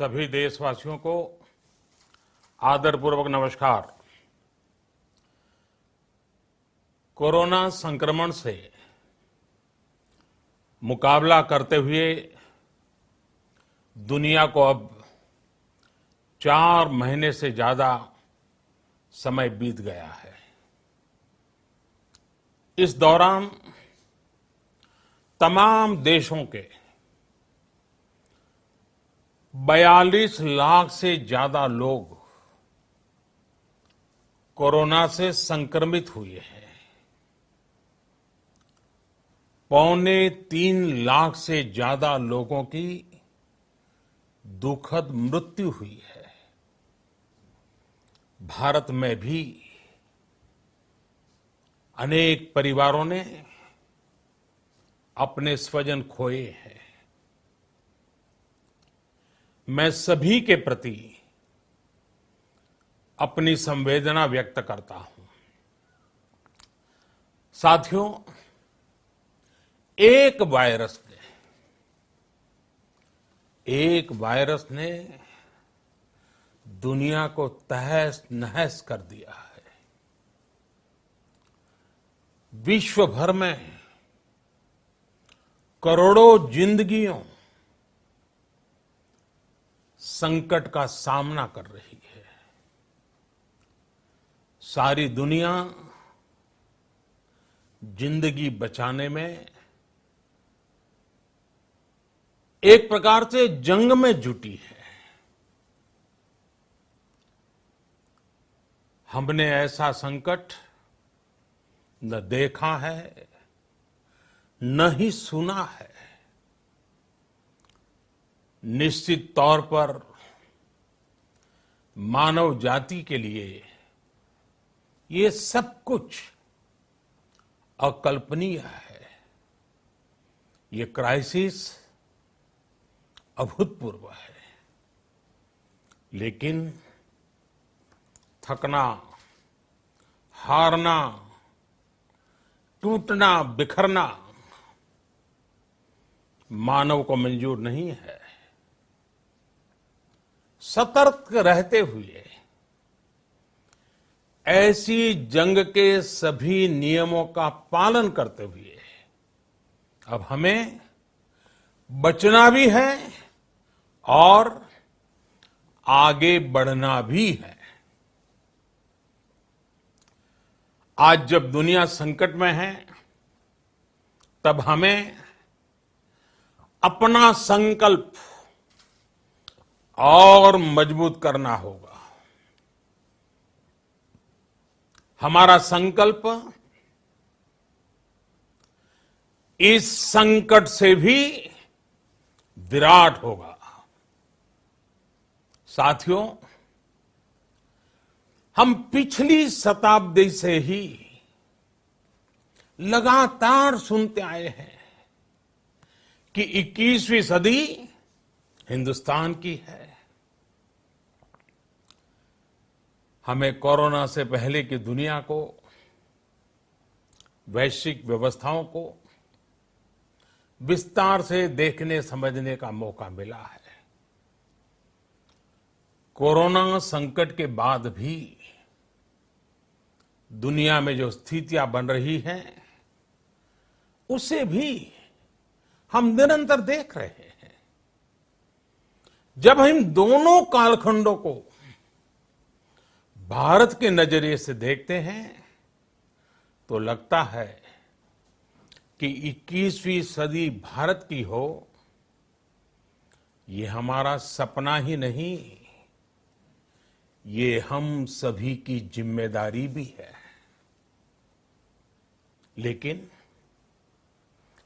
सभी देशवासियों को आदरपूर्वक नमस्कार। कोरोना संक्रमण से मुकाबला करते हुए दुनिया को अब 4 महीने से ज्यादा समय बीत गया है। इस दौरान तमाम देशों के 42 लाख से ज्यादा लोग कोरोना से संक्रमित हुए हैं। 2.25 लाख से ज्यादा लोगों की दुखद मृत्यु हुई है। भारत में भी अनेक परिवारों ने अपने स्वजन खोए हैं। मैं सभी के प्रति अपनी संवेदना व्यक्त करता हूं। साथियों, एक वायरस ने दुनिया को तहस नहस कर दिया है। विश्व भर में करोड़ों जिंदगियों संकट का सामना कर रही है। सारी दुनिया जिंदगी बचाने में एक प्रकार से जंग में जुटी है। हमने ऐसा संकट न देखा है, न ही सुना है। निश्चित तौर पर मानव जाति के लिए ये सब कुछ अकल्पनीय है। ये क्राइसिस अभूतपूर्व है। लेकिन थकना, हारना, टूटना, बिखरना मानव को मंजूर नहीं है। सतर्क रहते हुए ऐसी जंग के सभी नियमों का पालन करते हुए अब हमें बचना भी है और आगे बढ़ना भी है। आज जब दुनिया संकट में है, तब हमें अपना संकल्प और मजबूत करना होगा। हमारा संकल्प इस संकट से भी विराट होगा। साथियों, हम पिछली शताब्दी से ही लगातार सुनते आए हैं कि 21वीं सदी हिंदुस्तान की है। हमें कोरोना से पहले की दुनिया को, वैश्विक व्यवस्थाओं को विस्तार से देखने समझने का मौका मिला है। कोरोना संकट के बाद भी दुनिया में जो स्थितियां बन रही हैं, उसे भी हम निरंतर देख रहे हैं। जब हम दोनों कालखंडों को भारत के नजरिए से देखते हैं, तो लगता है कि 21वीं सदी भारत की हो, ये हमारा सपना ही नहीं, ये हम सभी की जिम्मेदारी भी है। लेकिन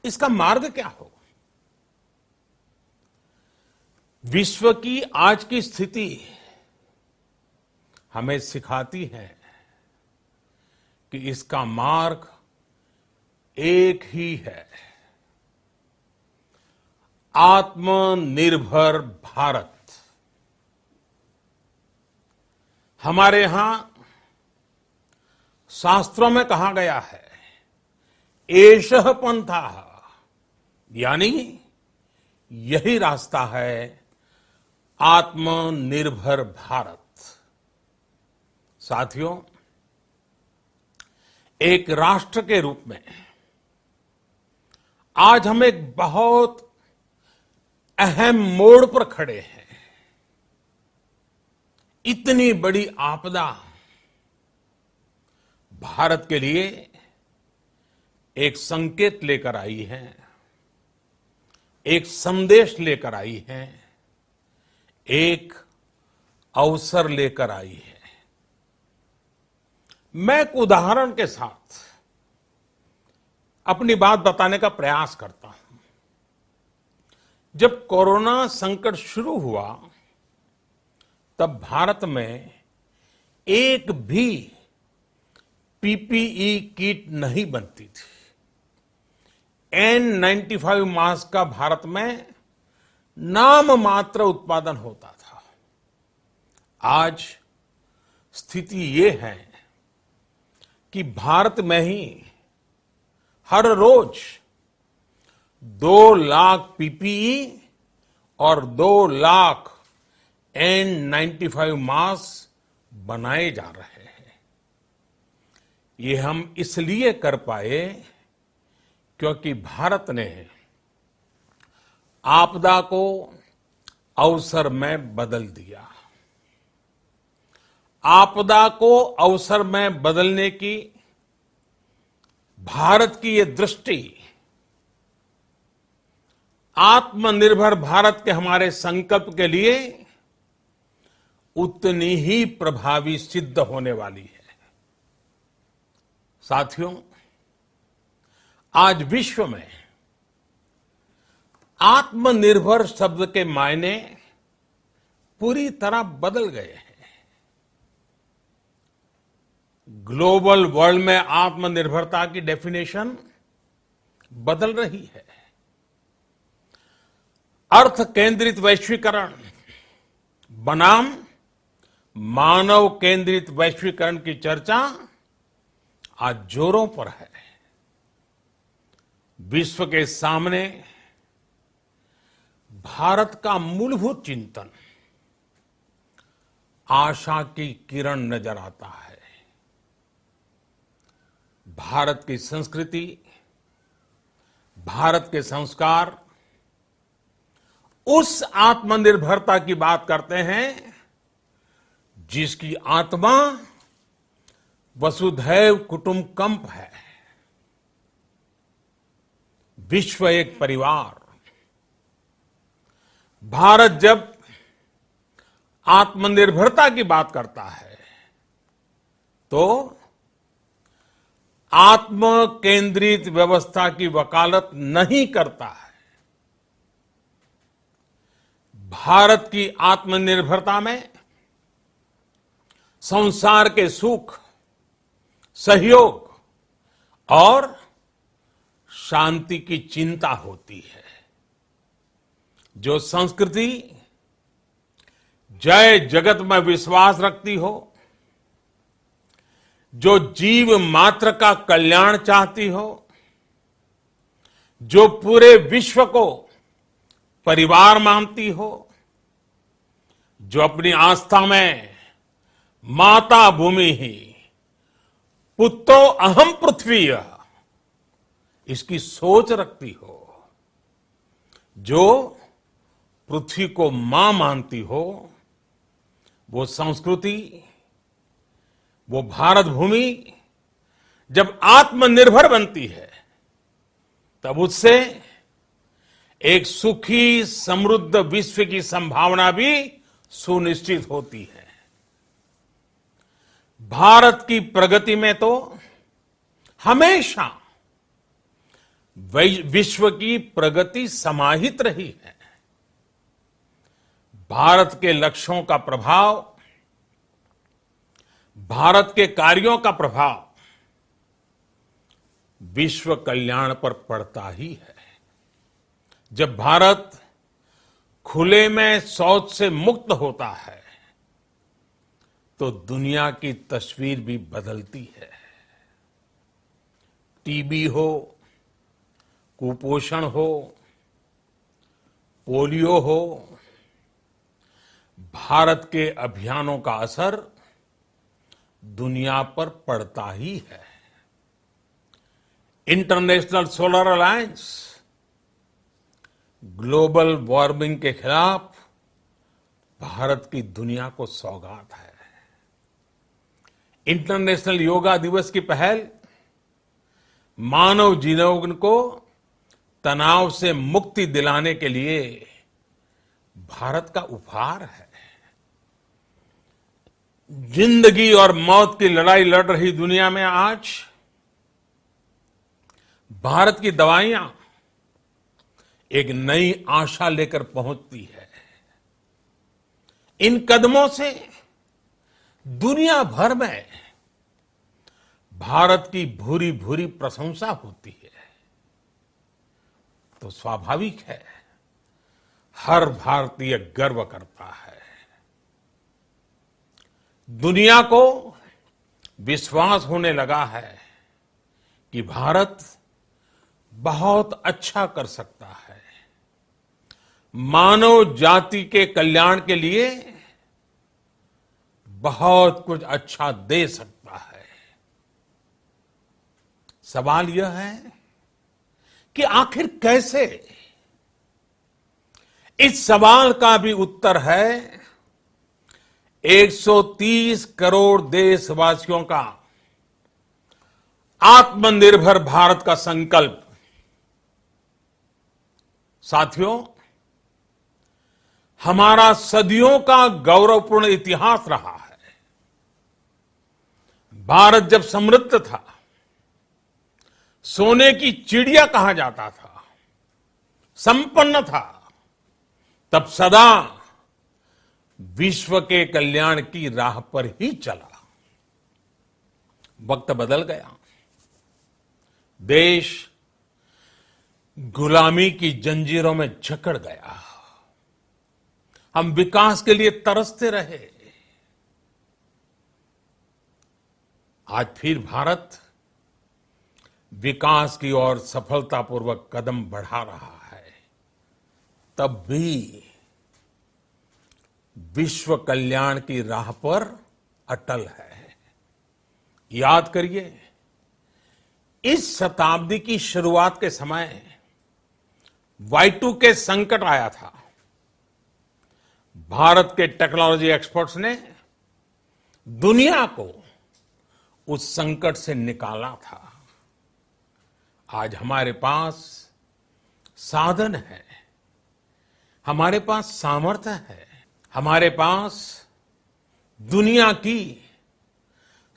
इसका मार्ग क्या हो? विश्व की आज की स्थिति हमें सिखाती है कि इसका मार्ग एक ही है, आत्मनिर्भर भारत। हमारे यहां शास्त्रों में कहा गया है, एषः पंथः, यानी यही रास्ता है आत्मनिर्भर भारत। साथियों, एक राष्ट्र के रूप में आज हम एक बहुत अहम मोड़ पर खड़े हैं। इतनी बड़ी आपदा भारत के लिए एक संकेत लेकर आई है, एक संदेश लेकर आई है, एक अवसर लेकर आई है। मैं एक उदाहरण के साथ अपनी बात बताने का प्रयास करता हूं। जब कोरोना संकट शुरू हुआ, तब भारत में एक भी पीपीई किट नहीं बनती थी। N95 मास्क का भारत में नाम मात्र उत्पादन होता था। आज स्थिति ये है कि भारत में ही हर रोज 2 लाख पीपीई और 2 लाख N95 मास्क बनाए जा रहे हैं। ये हम इसलिए कर पाए क्योंकि भारत ने आपदा को अवसर में बदल दिया। आपदा को अवसर में बदलने की भारत की ये दृष्टि आत्मनिर्भर भारत के हमारे संकल्प के लिए उतनी ही प्रभावी सिद्ध होने वाली है। साथियों, आज विश्व में आत्मनिर्भर शब्द के मायने पूरी तरह बदल गए हैं। ग्लोबल वर्ल्ड में आत्मनिर्भरता की डेफिनेशन बदल रही है। अर्थ केंद्रित वैश्वीकरण बनाम मानव केंद्रित वैश्वीकरण की चर्चा आज जोरों पर है। विश्व के सामने भारत का मूलभूत चिंतन आशा की किरण नजर आता है। भारत की संस्कृति, भारत के संस्कार उस आत्मनिर्भरता की बात करते हैं जिसकी आत्मा वसुधैव कुटुंबकम है। विश्व एक परिवार। भारत जब आत्मनिर्भरता की बात करता है तो आत्म केंद्रित व्यवस्था की वकालत नहीं करता है। भारत की आत्मनिर्भरता में संसार के सुख, सहयोग और शांति की चिंता होती है। जो संस्कृति जय जगत में विश्वास रखती हो, जो जीव मात्र का कल्याण चाहती हो, जो पूरे विश्व को परिवार मानती हो, जो अपनी आस्था में माता भूमि ही पुत्रो अहम पृथ्वी इसकी सोच रखती हो, जो पृथ्वी को मां मानती हो, वो संस्कृति, वो भारत भूमि जब आत्मनिर्भर बनती है तब उससे एक सुखी समृद्ध विश्व की संभावना भी सुनिश्चित होती है। भारत की प्रगति में तो हमेशा विश्व की प्रगति समाहित रही है। भारत के लक्ष्यों का प्रभाव, भारत के कार्यों का प्रभाव विश्व कल्याण पर पड़ता ही है। जब भारत खुले में शौच से मुक्त होता है तो दुनिया की तस्वीर भी बदलती है। टीबी हो, कुपोषण हो, पोलियो हो, भारत के अभियानों का असर दुनिया पर पड़ता ही है। International solar alliance global warming के खिलाफ भारत की दुनिया को सौगात है। इंटरनेशनल योगा दिवस की पहल मानव जीवन को तनाव से मुक्ति दिलाने के लिए भारत का उपहार है। जिंदगी और मौत की लड़ाई लड़ रही दुनिया में आज भारत की दवाइयां एक नई आशा लेकर पहुंचती है। इन कदमों से दुनिया भर में भारत की भूरी भूरी प्रशंसा होती है। तो स्वाभाविक है, हर भारतीय गर्व करता है। दुनिया को विश्वास होने लगा है कि भारत बहुत अच्छा कर सकता है, मानव जाति के कल्याण के लिए बहुत कुछ अच्छा दे सकता है। सवाल यह है कि आखिर कैसे? इस सवाल का भी उत्तर है 130 करोड़ देशवासियों का आत्मनिर्भर भारत का संकल्प। साथियों, हमारा सदियों का गौरवपूर्ण इतिहास रहा है। भारत जब समृद्ध था, सोने की चिड़िया कहा जाता था, संपन्न था, तब सदा विश्व के कल्याण की राह पर ही चला। वक्त बदल गया, देश गुलामी की जंजीरों में जकड़ गया। हम विकास के लिए तरसते रहे। आज फिर भारत विकास की ओर सफलतापूर्वक कदम बढ़ा रहा है। तब भी विश्व कल्याण की राह पर अटल है। याद करिए, इस शताब्दी की शुरुआत के समय Y2K संकट आया था। भारत के टेक्नोलॉजी एक्सपर्ट्स ने दुनिया को उस संकट से निकाला था। आज हमारे पास साधन है, हमारे पास सामर्थ्य है, हमारे पास दुनिया की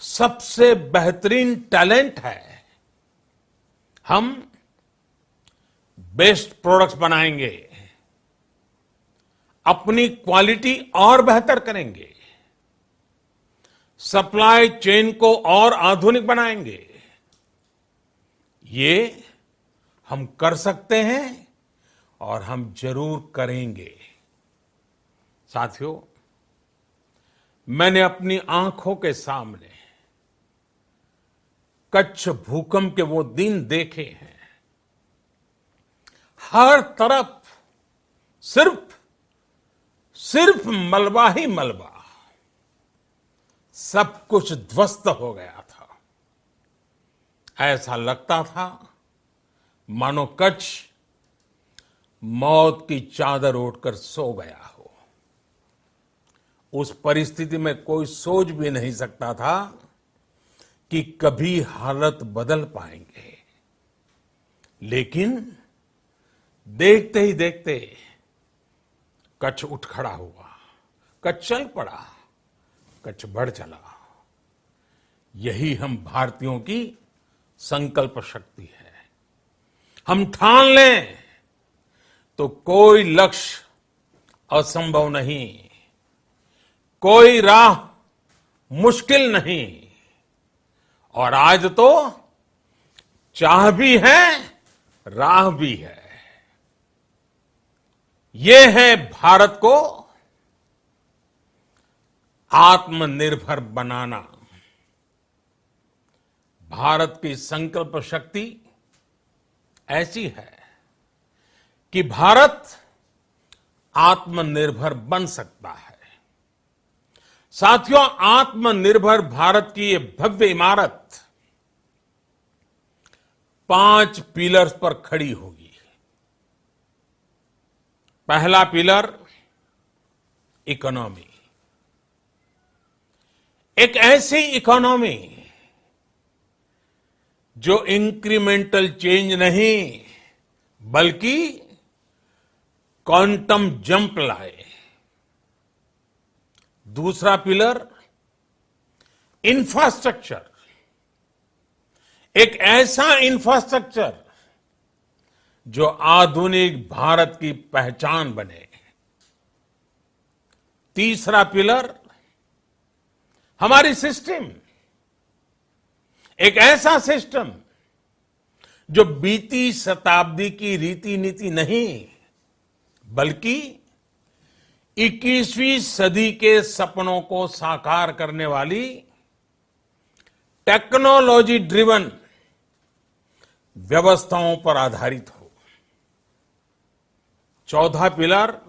सबसे बेहतरीन टैलेंट है। हम बेस्ट प्रोडक्ट्स बनाएंगे, अपनी क्वालिटी और बेहतर करेंगे, सप्लाई चेन को और आधुनिक बनाएंगे। ये हम कर सकते हैं और हम जरूर करेंगे। साथियों, मैंने अपनी आंखों के सामने कच्छ भूकंप के वो दिन देखे हैं। हर तरफ सिर्फ मलबा ही मलबा, सब कुछ ध्वस्त हो गया था। ऐसा लगता था मानो कच्छ मौत की चादर ओढ़कर सो गया हो। उस परिस्थिति में कोई सोच भी नहीं सकता था कि कभी हालत बदल पाएंगे। लेकिन देखते ही देखते कच्छ उठ खड़ा हुआ, कच्छ चल पड़ा, कच्छ बढ़ चला। यही हम भारतीयों की संकल्प शक्ति है। हम ठान लें तो कोई लक्ष्य असंभव नहीं, कोई राह मुश्किल नहीं। और आज तो चाह भी है, राह भी है। ये है भारत को आत्मनिर्भर बनाना। भारत की संकल्प शक्ति ऐसी है कि भारत आत्मनिर्भर बन सकता है। साथियों, आत्मनिर्भर भारत की ये भव्य इमारत 5 पिलर्स पर खड़ी होगी। पहला पिलर, इकोनॉमी। एक ऐसी इकोनॉमी जो इंक्रीमेंटल चेंज नहीं बल्कि क्वांटम जंप लाए। दूसरा पिलर, इंफ्रास्ट्रक्चर। एक ऐसा इंफ्रास्ट्रक्चर जो आधुनिक भारत की पहचान बने। तीसरा पिलर, हमारी सिस्टम। एक ऐसा सिस्टम जो बीती शताब्दी की रीति नीति नहीं बल्कि 21वीं सदी के सपनों को साकार करने वाली टेक्नोलॉजी ड्रिवन व्यवस्थाओं पर आधारित हो। चौथा पिलर,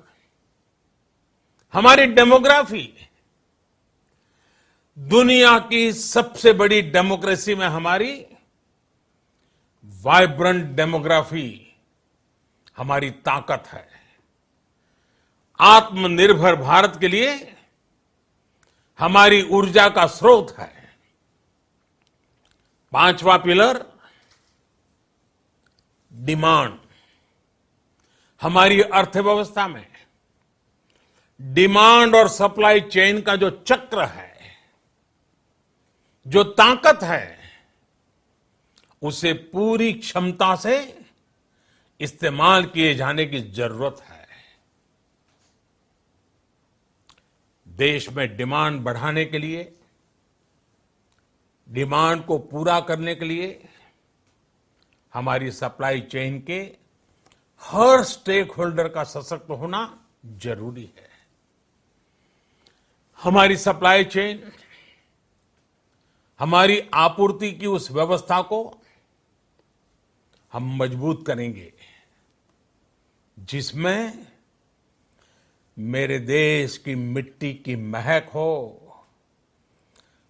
हमारी डेमोग्राफी। दुनिया की सबसे बड़ी डेमोक्रेसी में हमारी वाइब्रेंट डेमोग्राफी हमारी ताकत है। आत्मनिर्भर भारत के लिए हमारी ऊर्जा का स्रोत है। पांचवा पिलर, डिमांड। हमारी अर्थव्यवस्था में डिमांड और सप्लाई चेन का जो चक्र है, जो ताकत है, उसे पूरी क्षमता से इस्तेमाल किए जाने की जरूरत है। देश में डिमांड बढ़ाने के लिए, डिमांड को पूरा करने के लिए हमारी सप्लाई चेन के हर स्टेक होल्डर का सशक्त होना जरूरी है। हमारी सप्लाई चेन, हमारी आपूर्ति की उस व्यवस्था को हम मजबूत करेंगे जिसमें मेरे देश की मिट्टी की महक हो,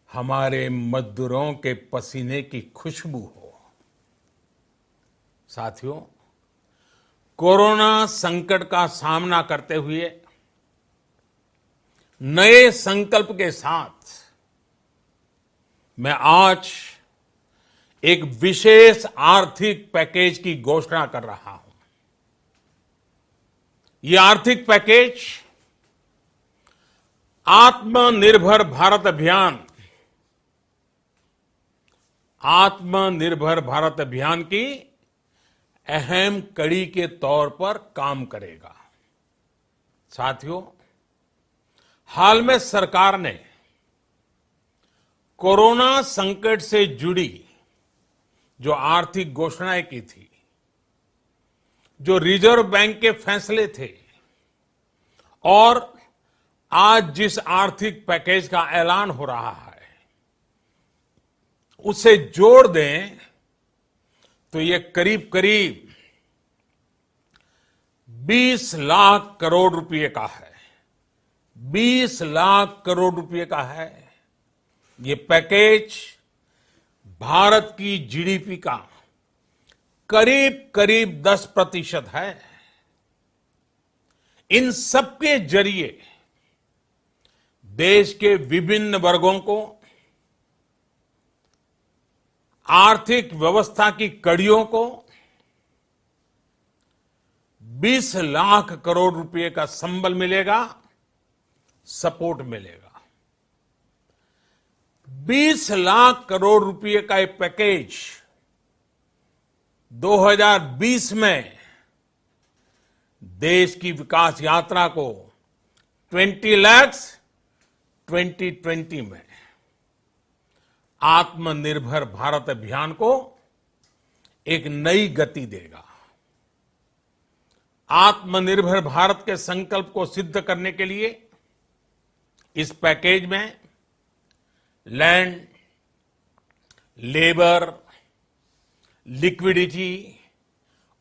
हमारे मजदूरों के पसीने की खुशबू हो। साथियों, कोरोना संकट का सामना करते हुए नए संकल्प के साथ मैं आज एक विशेष आर्थिक पैकेज की घोषणा कर रहा हूं। यह आर्थिक पैकेज आत्मनिर्भर भारत अभियान, आत्मनिर्भर भारत अभियान की अहम कड़ी के तौर पर काम करेगा। साथियों, हाल में सरकार ने कोरोना संकट से जुड़ी जो आर्थिक घोषणाएं की थी, जो रिजर्व बैंक के फैसले थे और आज जिस आर्थिक पैकेज का ऐलान हो रहा है, उसे जोड़ दें तो ये करीब करीब 20 लाख करोड़ रुपए का है। 20 लाख करोड़ रुपए का है। ये पैकेज भारत की जीडीपी का करीब करीब 10% है। इन सबके जरिए देश के विभिन्न वर्गों को आर्थिक व्यवस्था की कड़ियों को 20 लाख करोड़ रुपए का संबल मिलेगा, सपोर्ट मिलेगा। 20 लाख करोड़ रुपए का एक पैकेज 2020 में देश की विकास यात्रा को 20 लाख 2020 में आत्मनिर्भर भारत अभियान को एक नई गति देगा। आत्मनिर्भर भारत के संकल्प को सिद्ध करने के लिए इस पैकेज में लैंड, लेबर, लिक्विडिटी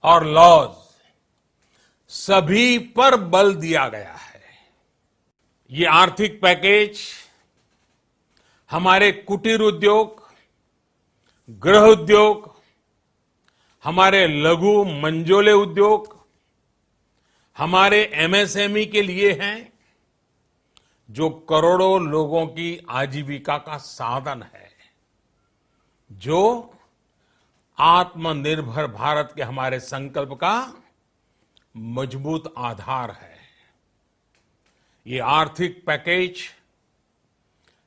और लॉज सभी पर बल दिया गया है। ये आर्थिक पैकेज हमारे कुटीर उद्योग, गृह उद्योग, हमारे लघु मंझोले उद्योग, हमारे एमएसएमई के लिए हैं, जो करोड़ों लोगों की आजीविका का साधन है, जो आत्मनिर्भर भारत के हमारे संकल्प का मजबूत आधार है। ये आर्थिक पैकेज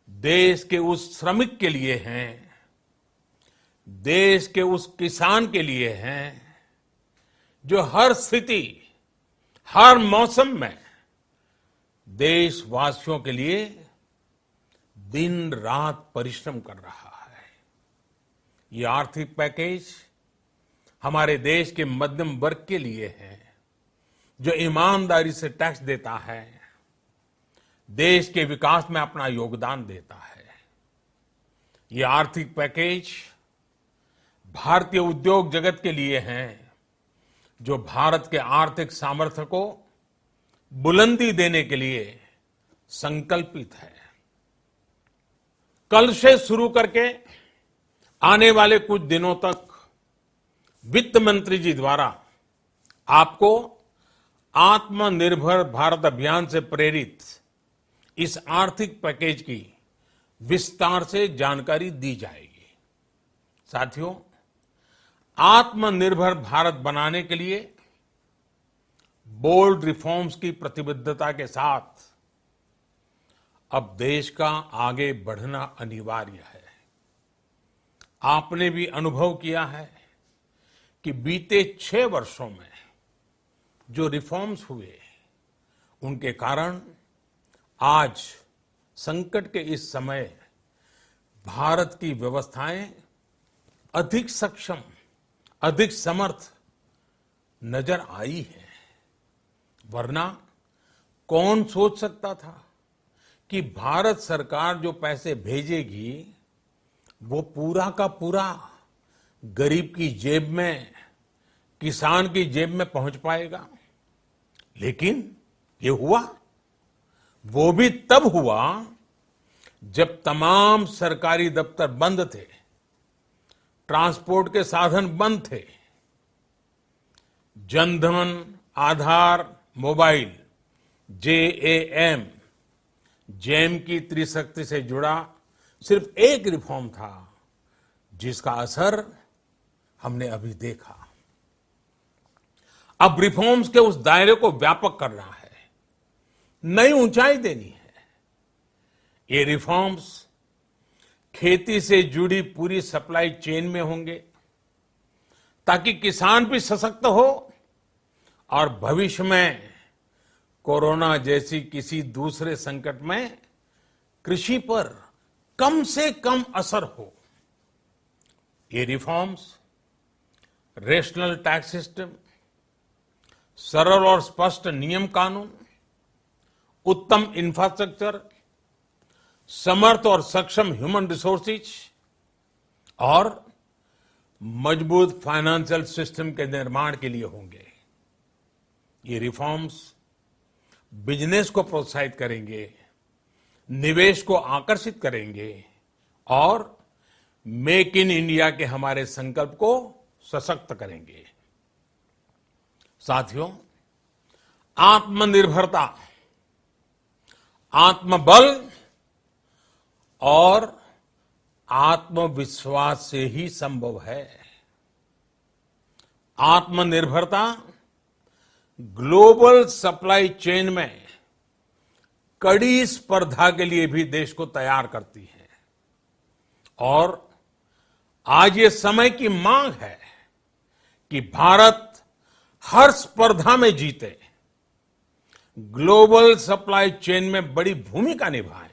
देश के उस श्रमिक के लिए हैं, देश के उस किसान के लिए हैं, जो हर स्थिति, हर मौसम में देशवासियों के लिए दिन रात परिश्रम कर रहा है। ये आर्थिक पैकेज हमारे देश के मध्यम वर्ग के लिए है, जो ईमानदारी से टैक्स देता है, देश के विकास में अपना योगदान देता है। ये आर्थिक पैकेज भारतीय उद्योग जगत के लिए हैं, जो भारत के आर्थिक सामर्थ्य को बुलंदी देने के लिए संकल्पित है। कल से शुरू करके आने वाले कुछ दिनों तक वित्त मंत्री जी द्वारा आपको आत्मनिर्भर भारत अभियान से प्रेरित इस आर्थिक पैकेज की विस्तार से जानकारी दी जाएगी। साथियों, आत्मनिर्भर भारत बनाने के लिए बोल्ड रिफॉर्म्स की प्रतिबद्धता के साथ अब देश का आगे बढ़ना अनिवार्य है। आपने भी अनुभव किया है कि बीते 6 वर्षों में जो रिफॉर्म्स हुए, उनके कारण आज संकट के इस समय भारत की व्यवस्थाएं अधिक सक्षम, अधिक समर्थ नजर आई है। वरना कौन सोच सकता था कि भारत सरकार जो पैसे भेजेगी वो पूरा का पूरा गरीब की जेब में, किसान की जेब में पहुंच पाएगा। लेकिन ये हुआ, वो भी तब हुआ जब तमाम सरकारी दफ्तर बंद थे, ट्रांसपोर्ट के साधन बंद थे। जनधन, आधार, मोबाइल, जेएएम, जेम की त्रिशक्ति से जुड़ा सिर्फ एक रिफॉर्म था, जिसका असर हमने अभी देखा। अब रिफॉर्म्स के उस दायरे को व्यापक करना है, नई ऊंचाई देनी है। ये रिफॉर्म्स खेती से जुड़ी पूरी सप्लाई चेन में होंगे, ताकि किसान भी सशक्त हो और भविष्य में कोरोना जैसी किसी दूसरे संकट में कृषि पर कम से कम असर हो। ये रिफॉर्म्स रेशनल टैक्स सिस्टम, सरल और स्पष्ट नियम कानून, उत्तम इंफ्रास्ट्रक्चर, समर्थ और सक्षम ह्यूमन रिसोर्सेज और मजबूत फाइनेंशियल सिस्टम के निर्माण के लिए होंगे। ये रिफॉर्म्स बिजनेस को प्रोत्साहित करेंगे, निवेश को आकर्षित करेंगे और मेक इन इंडिया के हमारे संकल्प को सशक्त करेंगे। साथियों, आत्मनिर्भरता आत्मबल और आत्मविश्वास से ही संभव है। आत्मनिर्भरता ग्लोबल सप्लाई चेन में कड़ी स्पर्धा के लिए भी देश को तैयार करती है और आज ये समय की मांग है कि भारत हर स्पर्धा में जीते, ग्लोबल सप्लाई चेन में बड़ी भूमिका निभाए।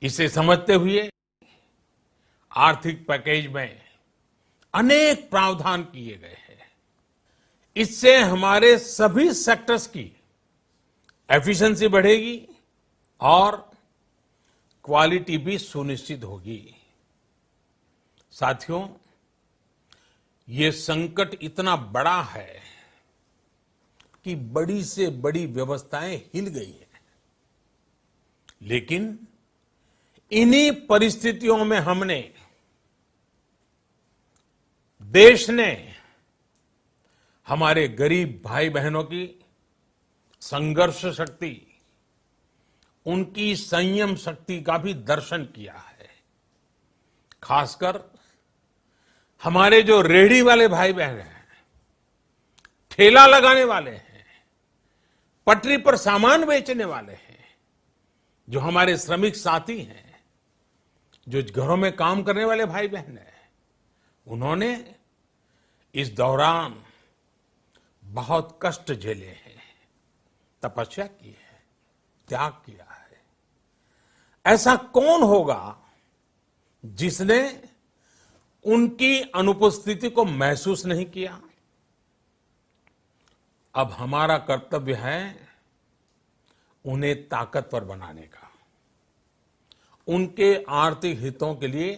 इसे समझते हुए आर्थिक पैकेज में अनेक प्रावधान किए गए हैं। इससे हमारे सभी सेक्टर्स की एफिशिएंसी बढ़ेगी और क्वालिटी भी सुनिश्चित होगी। साथियों, ये संकट इतना बड़ा है कि बड़ी से बड़ी व्यवस्थाएं हिल गई हैं। लेकिन इन्हीं परिस्थितियों में हमने, देश ने हमारे गरीब भाई बहनों की संघर्ष शक्ति, उनकी संयम शक्ति का भी दर्शन किया है। खासकर हमारे जो रेहड़ी वाले भाई बहन हैं, ठेला लगाने वाले हैं, पटरी पर सामान बेचने वाले हैं, जो हमारे श्रमिक साथी हैं, जो घरों में काम करने वाले भाई बहन हैं, उन्होंने इस दौरान बहुत कष्ट झेले हैं, तपस्या की है, त्याग किया है। ऐसा कौन होगा जिसने उनकी अनुपस्थिति को महसूस नहीं किया? अब हमारा कर्तव्य है उन्हें ताकतवर बनाने का, उनके आर्थिक हितों के लिए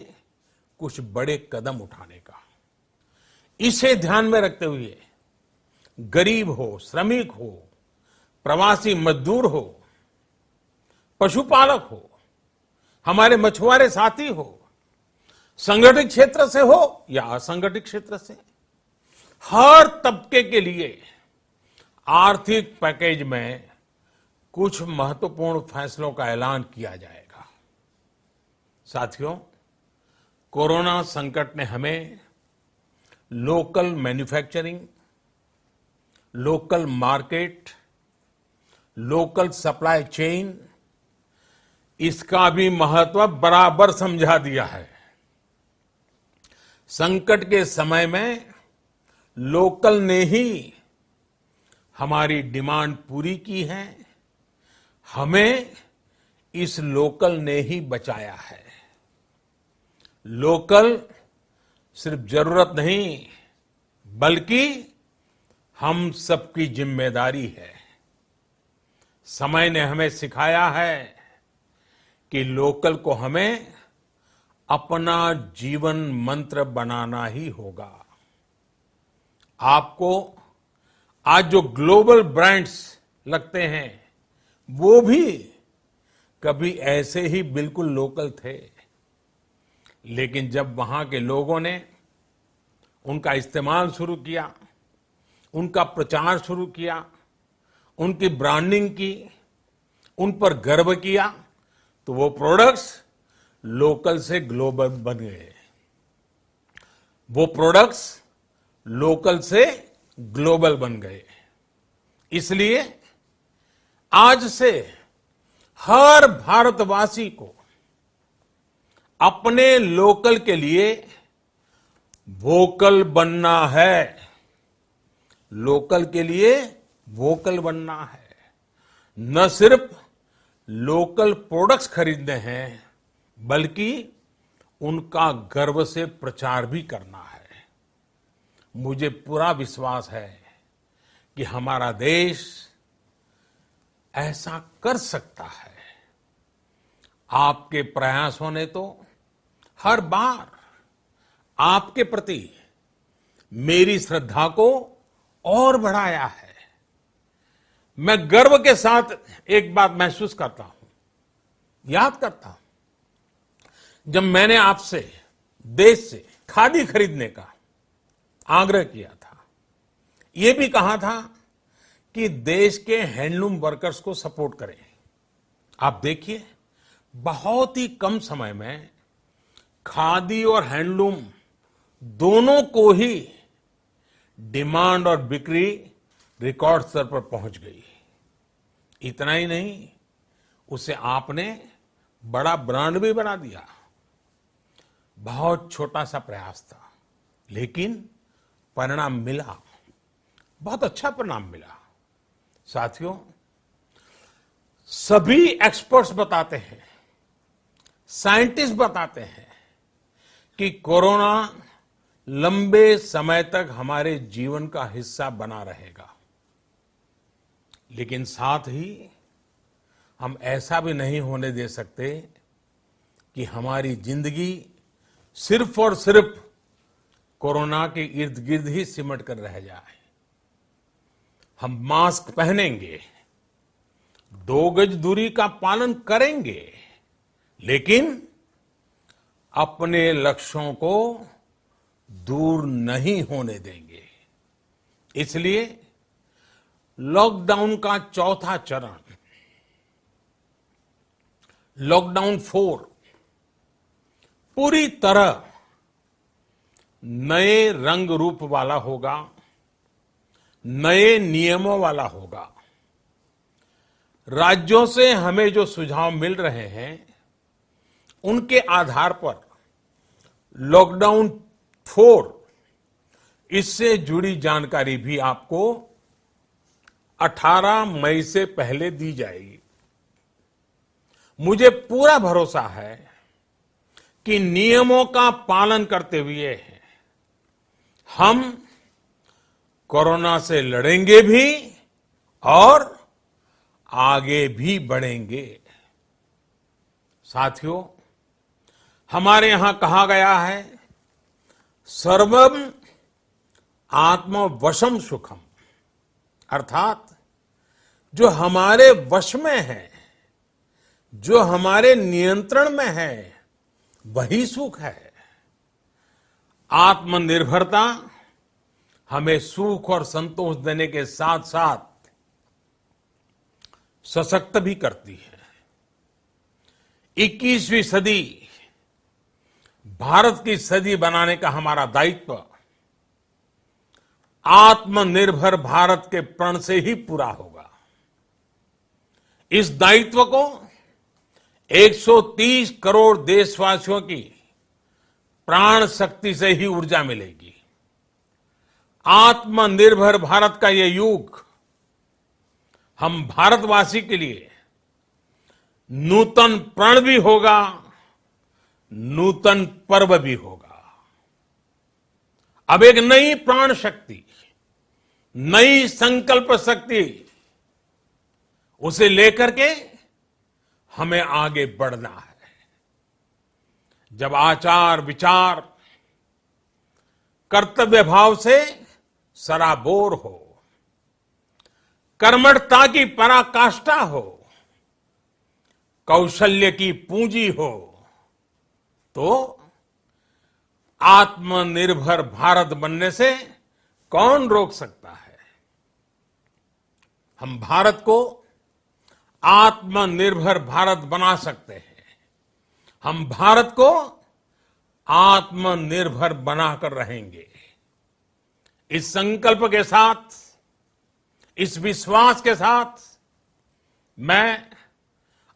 कुछ बड़े कदम उठाने का। इसे ध्यान में रखते हुए गरीब हो, श्रमिक हो, प्रवासी मजदूर हो, पशुपालक हो, हमारे मछुआरे साथी हो, संगठित क्षेत्र से हो या असंगठित क्षेत्र से, हर तबके के लिए आर्थिक पैकेज में कुछ महत्वपूर्ण फैसलों का ऐलान किया जाएगा। साथियों, कोरोना संकट ने हमें local manufacturing, local market, local supply chain, इसका भी महत्व बराबर समझा दिया है। संकट के समय में लोकल ने ही हमारी डिमांड पूरी की है, हमें इस लोकल ने ही बचाया है। लोकल सिर्फ जरूरत नहीं, बल्कि हम सबकी जिम्मेदारी है। समय ने हमें सिखाया है कि लोकल को हमें अपना जीवन मंत्र बनाना ही होगा। आपको आज जो ग्लोबल ब्रांड्स लगते हैं, वो भी कभी ऐसे ही बिल्कुल लोकल थे, लेकिन जब वहां के लोगों ने उनका इस्तेमाल शुरू किया, उनका प्रचार शुरू किया, उनकी ब्रांडिंग की, उन पर गर्व किया, तो वो प्रोडक्ट्स लोकल से ग्लोबल बन गए। वो प्रोडक्ट्स लोकल से ग्लोबल बन गए। इसलिए आज से हर भारतवासी को अपने लोकल के लिए वोकल बनना है। लोकल के लिए वोकल बनना है। न सिर्फ लोकल प्रोडक्ट्स खरीदने हैं, बल्कि उनका गर्व से प्रचार भी करना है। मुझे पूरा विश्वास है कि हमारा देश ऐसा कर सकता है। आपके प्रयासों ने तो हर बार आपके प्रति मेरी श्रद्धा को और बढ़ाया है। मैं गर्व के साथ एक बात महसूस करता हूं, याद करता हूं, जब मैंने आपसे देश से खादी खरीदने का आग्रह किया था, यह भी कहा था कि देश के हैंडलूम वर्कर्स को सपोर्ट करें। आप देखिए, बहुत ही कम समय में खादी और हैंडलूम दोनों को ही डिमांड और बिक्री रिकॉर्ड स्तर पर पहुंच गई। इतना ही नहीं, उसे आपने बड़ा ब्रांड भी बना दिया। बहुत छोटा सा प्रयास था, लेकिन परिणाम मिला, बहुत अच्छा परिणाम मिला। साथियों, सभी एक्सपर्ट्स बताते हैं, साइंटिस्ट बताते हैं कि कोरोना लंबे समय तक हमारे जीवन का हिस्सा बना रहेगा। लेकिन साथ ही हम ऐसा भी नहीं होने दे सकते कि हमारी जिंदगी सिर्फ और सिर्फ कोरोना के इर्द गिर्द ही सिमट कर रह जाए। हम मास्क पहनेंगे, 2 गज दूरी का पालन करेंगे, लेकिन अपने लक्ष्यों को दूर नहीं होने देंगे। इसलिए लॉकडाउन का चौथा चरण, लॉकडाउन 4, पूरी तरह नए रंग रूप वाला होगा, नए नियमों वाला होगा। राज्यों से हमें जो सुझाव मिल रहे हैं, उनके आधार पर लॉकडाउन 4, इससे जुड़ी जानकारी भी आपको 18 मई से पहले दी जाएगी। मुझे पूरा भरोसा है कि नियमों का पालन करते हुए हम कोरोना से लड़ेंगे भी और आगे भी बढ़ेंगे। साथियों, हमारे यहां कहा गया है, सर्वम आत्मवशम सुखम, अर्थात जो हमारे वश में है, जो हमारे नियंत्रण में है, वही सुख है। आत्मनिर्भरता हमें सुख और संतोष देने के साथ साथ सशक्त भी करती है। 21वीं सदी भारत की सदी बनाने का हमारा दायित्व आत्मनिर्भर भारत के प्रण से ही पूरा होगा। इस दायित्व को 130 करोड़ देशवासियों की प्राण शक्ति से ही ऊर्जा मिलेगी। आत्मनिर्भर भारत का ये युग हम भारतवासी के लिए नूतन प्रण भी होगा, नूतन पर्व भी होगा। अब एक नई प्राण शक्ति, नई संकल्प शक्ति, उसे लेकर के हमें आगे बढ़ना है। जब आचार विचार कर्तव्य भाव से सराबोर हो, कर्मठता की पराकाष्ठा हो, कौशल्य की पूंजी हो, तो आत्मनिर्भर भारत बनने से कौन रोक सकता है। हम भारत को आत्मनिर्भर भारत बना सकते हैं। हम भारत को आत्मनिर्भर बनाकर रहेंगे। इस संकल्प के साथ, इस विश्वास के साथ मैं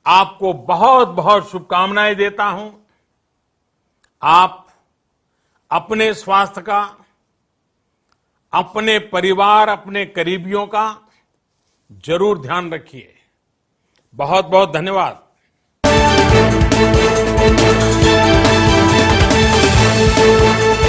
आपको बहुत बहुत शुभकामनाएं देता हूं। आप अपने स्वास्थ्य का, अपने परिवार, अपने करीबियों का जरूर ध्यान रखिए। बहुत बहुत धन्यवाद।